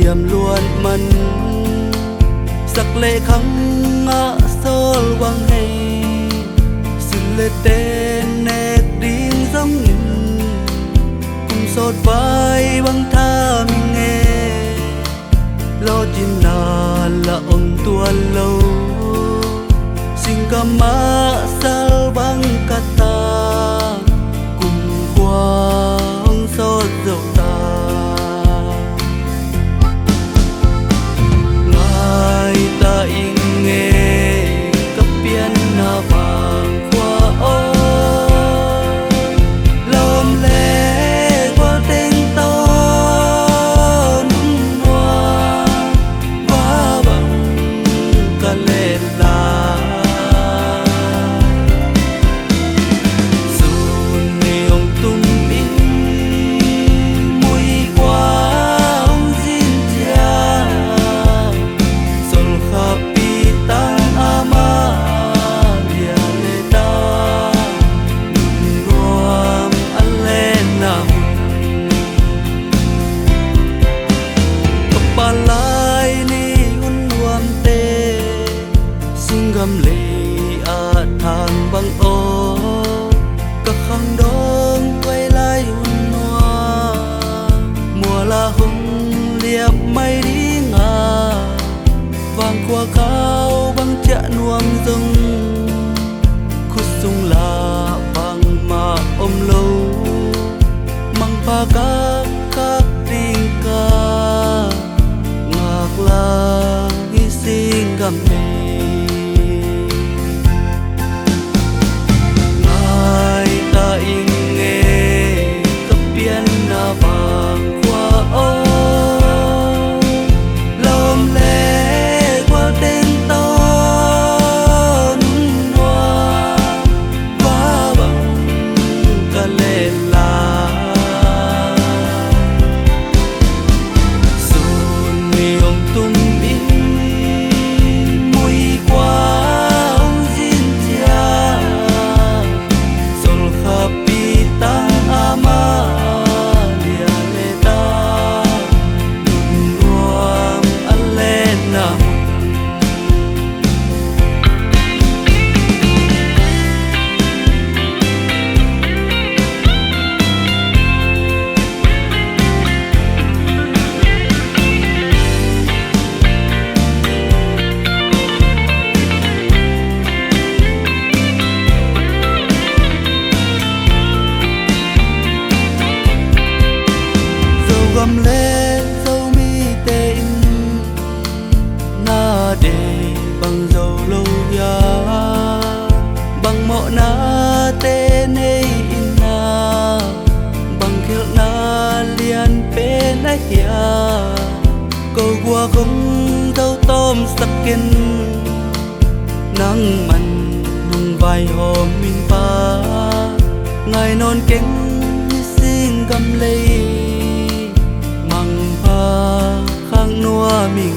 liềm luôn mình sắc lệ khăng ngã sol quang hay xin lệ tên nét điên giống cùng sốt vai băng tha mình nghe lo chim na là ông tua lâu xin cầm má sal băng kata cùng qua ông sốt dầu ta ngài ta in nghe cấp biên na vàng qua ô lom lẽ qua tên to nung hoa và bằng cả lên là xuân ni ông tung in mùi qua ông xin cha sol kapitan Amalia leta nuam alena kapalay ni unwam te singgam le at thang bang o kakhang dong quay lại unwa mùa la hung liệp mây đi ngà vàng qua cao băng chạ nuông rung khúc sung là vàng mà ôm lâu mang pha các tình ca ngạc là hy sinh gầm nề ngài ta in nghe cấp biên na vàng qua ô lom lẽ qua tên to nung hoa và bằng cả lên là xuân ni ông tung in mùi qua ông xin cha sol kapitan Amalia leta nuam alena dâu gầm lên dâu mi tên na để bằng dầu lâu ya bằng mọ na tên ấy na bằng khiêu na liền bên ấy ya câu qua không dâu tôm sắc kiên nắng mặn nung vai hôm mình pa ngày non kính xin cầm lấy mang pha khang nua mình